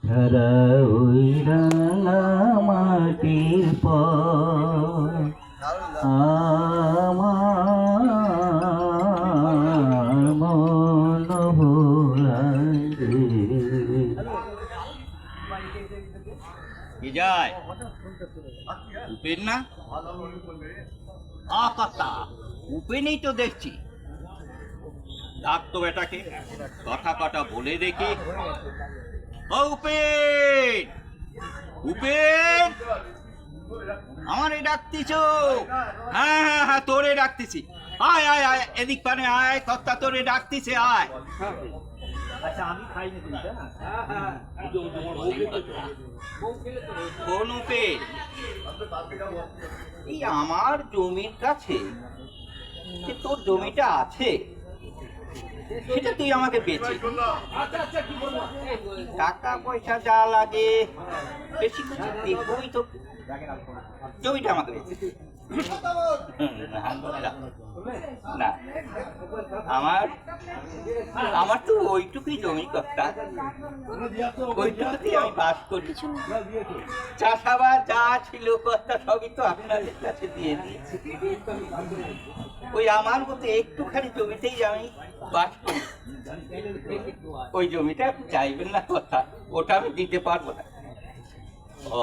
ধারা ওই রাঙা মাটির পর আমার মন ভোলায় রে। কি যায় উপেন না কথা উপেনই তো দেখছি। ডাক তো বেটাকে কথা কটা বলে দেখি। ও উপেন, উপেন আমারে ডাকতিছ? হ্যাঁ হ্যাঁ হ্যাঁ তোরে ডাকতেছি। আয় আয় আয় এদিক পানে আয়, কর্তা তোরে ডাকতিছে আয়। আচ্ছা আমি খাইনি তুমি না। কোন উপেন? এই আমার জমির কাছে যে তোর জমিটা আছে সেটা তুই আমাকে বেচে টাকা পয়সা যা লাগে বেশি কিছু দেখবই তো, জমিটা আমাকে বেচে না। আমার আমার তো ওইটুকুই জমি কর্তা, ওইটুকুতেই আমি বাস করি। চাষাবাদ যা ছিল কর্তা সবই তো আপনাদের কাছে দিয়ে দিয়েছি। ওই আমার মতো একটুখানি জমিতেই আমি বাস করি। ওই জমিটা আপনি চাইবেন না কথা, ওটা আমি দিতে পারবো না। ও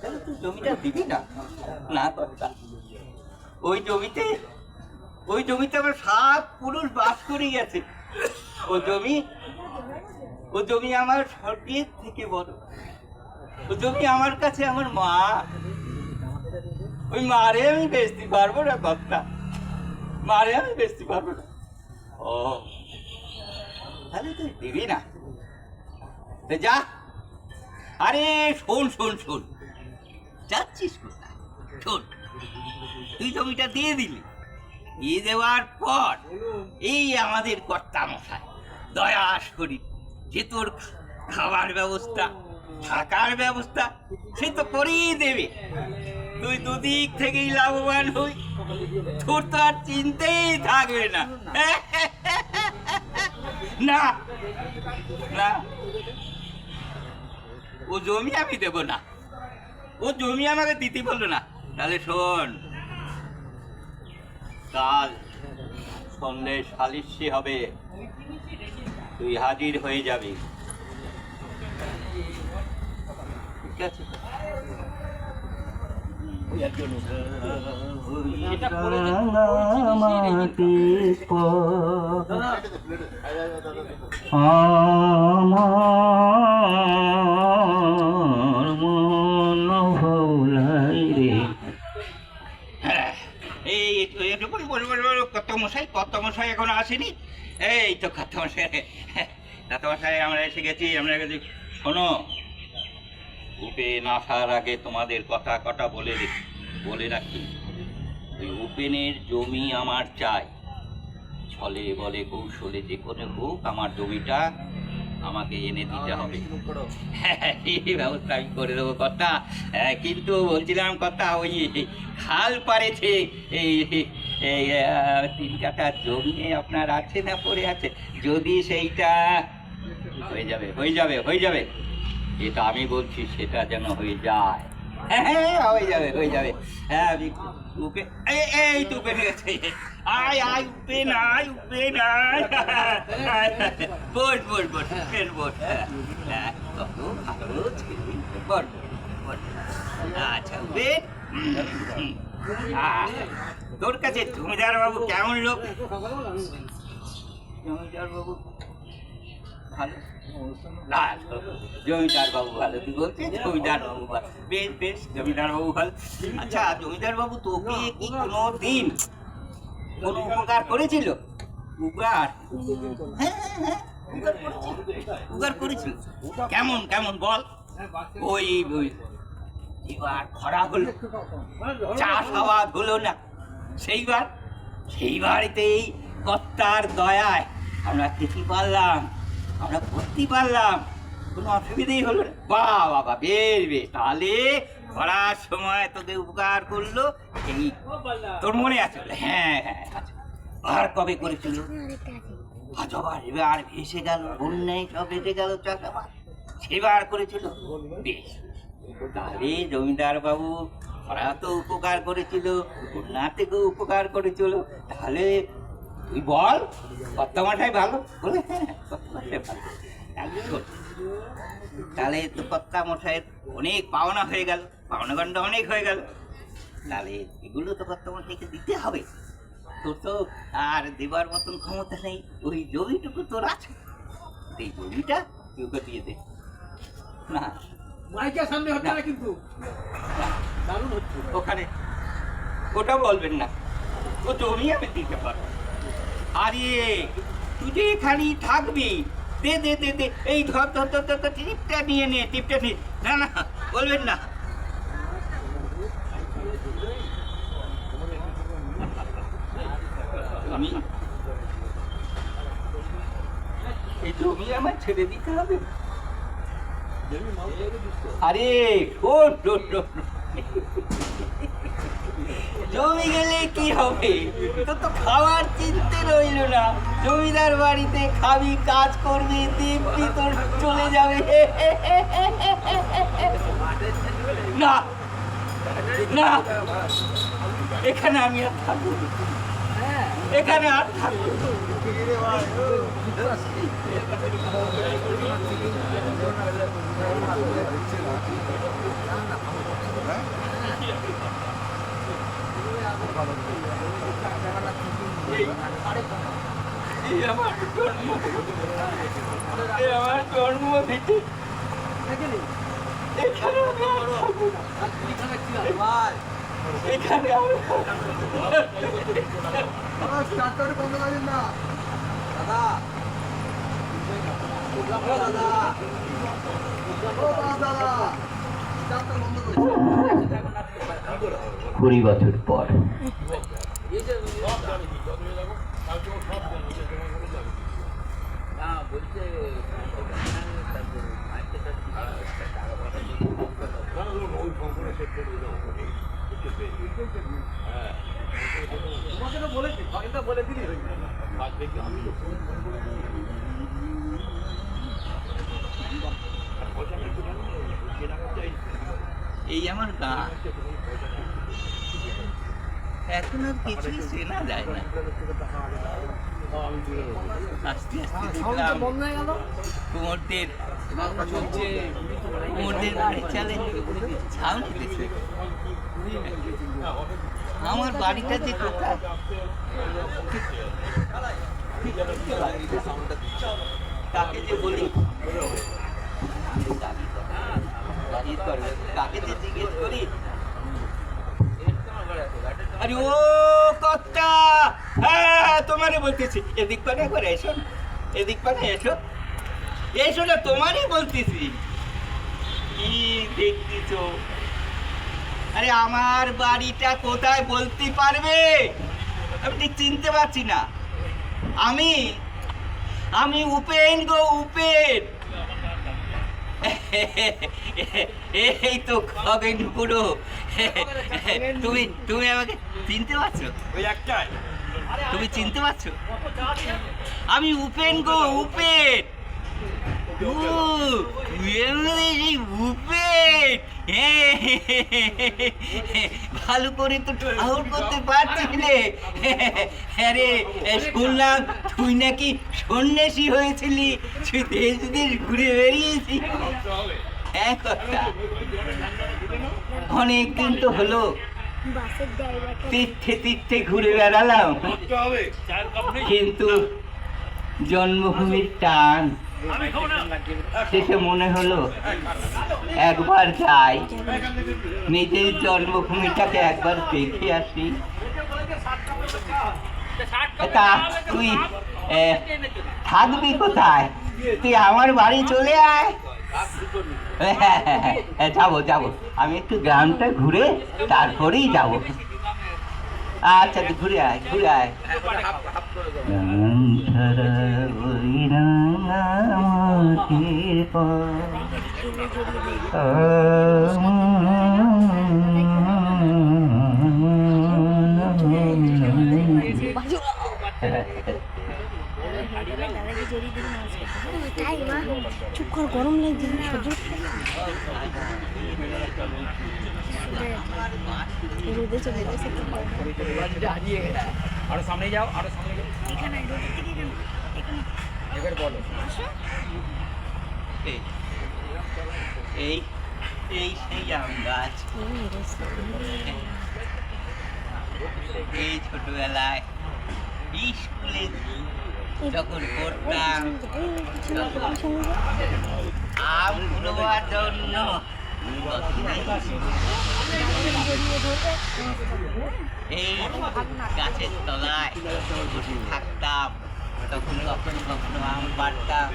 তাহলে তুই জমিটা দিবি না? না কর্তা, ওই জমিতে আমার 7 পুরুষ বাস করে গেছে। ও জমি আমার স্বর্গের থেকে বড়। ও জমি আমার কাছে আমার মা। ওই মারে আমি বেচতে পারবো না কর্তা, মারে আমি বেচতে পারবো না। ও তাহলে তুই দিবি না? যা। আরে শোন শোন শোন, যাচ্ছিস কোথায়? শোন, তুই জমিটা দিয়ে দিলি, দিয়ে দেওয়ার পর এই আমাদের কর্তা মশাই দয়া করি যে তোর খাবার ব্যবস্থা থাকার ব্যবস্থা সে তো করেই দেবে। তুই দুদিক থেকেই লাভবান হই, তোর তো আর চিনতেই থাকবে না। না না, ও জমি আমি দেব না, ও জমি আমাকে দিতে বললো না। তাহলে শোন, কাল সন্ধ্যে সালিশি হবে, তুই হাজির হয়ে যাবি, ঠিক আছে? মাটির পর আমার মন ভোলায় রে। এই কত মশাই এখন আসেনি। এই তো কত মশাই আমরা এসে গেছি, শোনো, উপেন আসার আগে তোমাদের কথা কটা বলে রাখি। ওই উপেনের জমি আমার চাই, ছলে বলে কৌশলে যে কোনো হোক আমার জমিটা আমাকে এনে দিতে হবে। এই ব্যবস্থা আমি করে দেবো কথা। কিন্তু বলছিলাম কথা, ওই খাল পাড়েছে এই 3 কাঠা জমি আপনার আছে না পড়ে আছে, যদি সেইটা হয়ে যাবে এটা আমি বলছি, সেটা যেন হয়ে যায়। হ্যাঁ হয়ে যাবে। হ্যাঁ আমি এই তো উপে গেছে। আয় উপে নাই বস কত ভালো ছেলে। আচ্ছা উপে, তোর কাছে জমিদার বাবু কেমন লোক? জমিদার বাবু ভালো? না, জমিদার বাবু ভালো। তুই বলছিস জমিদার বাবু ভালো? বেশ জমিদার বাবু ভালো। আচ্ছা জমিদার বাবু তোকে কি কোনো দিন কোনো উপকার করেছিল? উপকার? হ্যাঁ উপকার করেছিল। কেমন বল? ওই এবার খরা হলো, চাষাবাদ হলো না, সেইবারেতেই কর্তার দয়ায় আমরা খেতে পারলাম, আমরা করতে পারলাম, কোনো অসুবিধাই হলো না। বাবা বেশ, তাহলে খরার সময় তোকে উপকার করলো, এই তোর মনে আছে? হ্যাঁ আচ্ছা, আর কবে করেছিল? আর ভেসে গেল, বন্যায় সব ভেসে গেল চাষাবাদ। সেবার করেছিল। বেশ, তাহলে জমিদার বাবু ওরা তো উপকার করেছিল, কন্যা থেকেও উপকার করেছিল, তাহলে তুই বল কর্তামশাই ভালো বলে? হ্যাঁ, কর্তামশাই ভালো। তাহলে শোন, তাহলে তো কর্তামশাইয়ের অনেক পাওনা হয়ে গেল, পাওনা গন্ডা অনেক হয়ে গেল, তাহলে এগুলো তো কর্তামশাইকে দিতে হবে। তোর তো আর দেবার মতন ক্ষমতা নেই, ওই জমিটুকু তোর আছে, এই জমিটা তুই ওকে দিয়ে দে। না, মাইকের সামনে হচ্ছে না কিন্তু দারুণ হচ্ছে। ওখানে ওটা বলবেন না, ও জমি আমি দিতে পারবো। আরে তুই যে এখানেই থাকবি, দে দে দে দে, এই ধর ধর ধর ধর ধর, টিপটা নিয়ে নে, টিপটা নিয়ে। না না, বলবেন না। আমি এই জমি আমার ছেড়ে দিতে হবে। আরে শোন শোন শোন, জমি গেলে কি হবে? তোর তো খাওয়ার চিন্তা রইল না, জমিদার বাড়িতে খাবি, কাজ করবি, দিব্যি তোর চলে যাবে। না না, এখানে আমি আর থাকবো না, এখানে আর থাকবো না। এই আমার জন্ম ভিটে, এখানে আমি আর থাকবো না, এখানে আমি কুড়ি বছর পর তোমাকে তো বলেছি, এটা বলে দিলি এই আমার গান, এখন আর কিছুই চেনা যায় না। আস্তে আস্তে দেখলাম কুমোরদের বাড়ি চালে ছাউনি দিয়েছে। আমার বাড়িটা যে কোথায়, কাকে যে বলি, কাকে যে জিজ্ঞেস করি, আরে ও কর্তা, হ্যাঁ তোমারই বলতেছি, এদিক পানে একবার এসো, এদিক পানে এসো, এসো না, তোমারই বলতেছি। কি দেখতেছ? আরে আমার বাড়িটা কোথায় বলতে পারবে? আমি ঠিক চিনতে পারছি না। আমি উপেন গো, উপেন। এই তো খগেন পুরো। তুমি আমাকে চিনতে পারছো? তুমি চিনতে পারছো? আমি উপেন গো, উপেন। ভালো করে তো ঠাউর করতে পারছিস রে। আরে শুনলাম তুই নাকি সন্ন্যাসী হয়েছিলি, তুই দেশ দেশ ঘুরে বেরিয়েছি। হ্যাঁ কথা, অনেকদিন তো হলো, তীর্থে তীর্থে ঘুরে বেড়ালাম, কিন্তু জন্মভূমির টান শেষে মনে হলো একবার যাই, নিজের জন্মভূমিটাকে একবার দেখে আসি। তা তুই থাকবি কোথায়? তুই আমার বাড়ি চলে আয়। যাবো যাবো, আমি একটু গ্রামটা ঘুরে তারপরেই যাবো। আচ্ছা ঘুরে আয়, ঘুরে আয়। চুপ কর, গরম লাগছে সহ্য রোদে চলে গেছে। আরো সামনে যাও, আরো সামনে যাও। এখানে রোদের দিকে এখানে এবার বলো। এই এই এই সেই আম গাছ। এই ছোটবেলায় স্কুলে যখন পড়তাম আম কুড়োবার জন্য এই গাছের তলায় বসে থাকতাম, তখন কখনো কখনো আম পাড়তাম।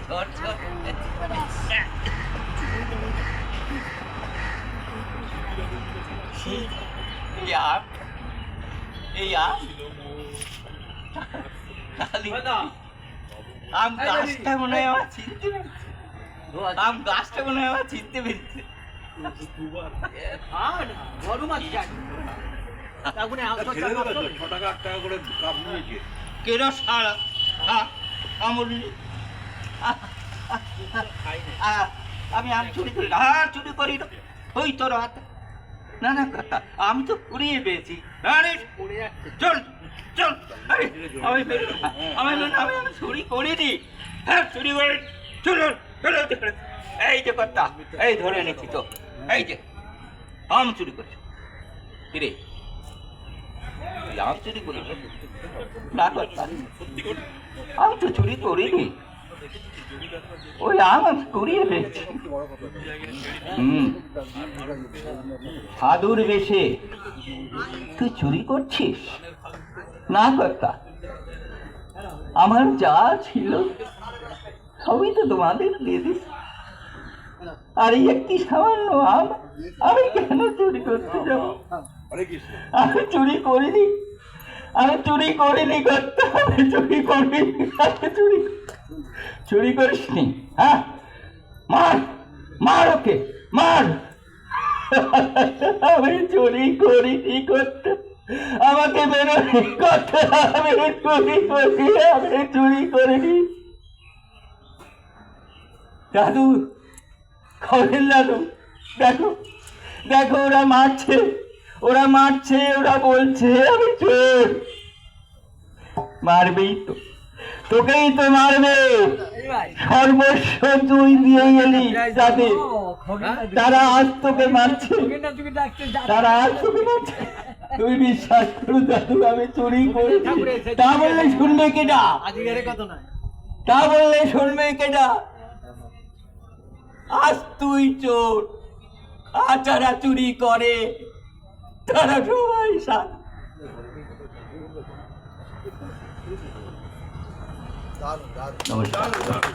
ছোট ছোট এই আম, এই আম আম গাছটা মনে হয় আমার চিনতে পেরেছে। আম গাছটা মনে হয় আমার চিনতে পেরেছে। গরম আছে জানি। তারপরে কেন সারা আমল আমি আম চুরি করি না, চুরি করি না। ওই তোর হাত না না কথা, আমি তো কুড়িয়ে পেয়েছি। না রে, চল চল, আরে আমি বেরো না, আমি চুরি করিনি। হ্যাঁ চুরি করে চলো চলো। এই যে কথা, এই ধরে এনেছি তো, এই যে আম চুরি করছো। কিরে আম চুরি করি না কথা, আমি তো চুরি করিনি, ওই আম আমি কুড়িয়ে পেয়েছি। সাধুর বেশে তুই চুরি করছিস না কর্তা? আমার যা ছিল সবই তো তোমাদের দিয়ে দিস, আর এই একটি সামান্য আম আমি কেন চুরি করতে যাব? আমি চুরি করিনি, আমি চুরি করিনি কর্তা, আমি চুরি করিনি, আমি চুরি করিসনি। হ্যাঁ মার, মার ওকে মার। আমি চুরি করিনি কর্তা, আমাকে বেরোনি কর্তা, আমি চুরি করি, আমি চুরি করিনি। দাদু, খবরের দাদু, দেখো দেখো ওরা মারছে, ওরা মারছে, ওরা বলছে আমি চোর। মারবেই তো, তোকেই তো মারবে। সর্বস্ব তুই দিয়ে গেলি তাদের, তারা আজ তোকে মারছে, তারা আজ তোকে মারছে। তুই বিশ্বাস করো দাদু, আমি চুরি করেছি, তা বললে শুনবে কেটা? তা বললে শুনবে কেটা? আজ তুই চোর, আর যারা চুরি করে তারা সবাই সাথ। নমস্কার।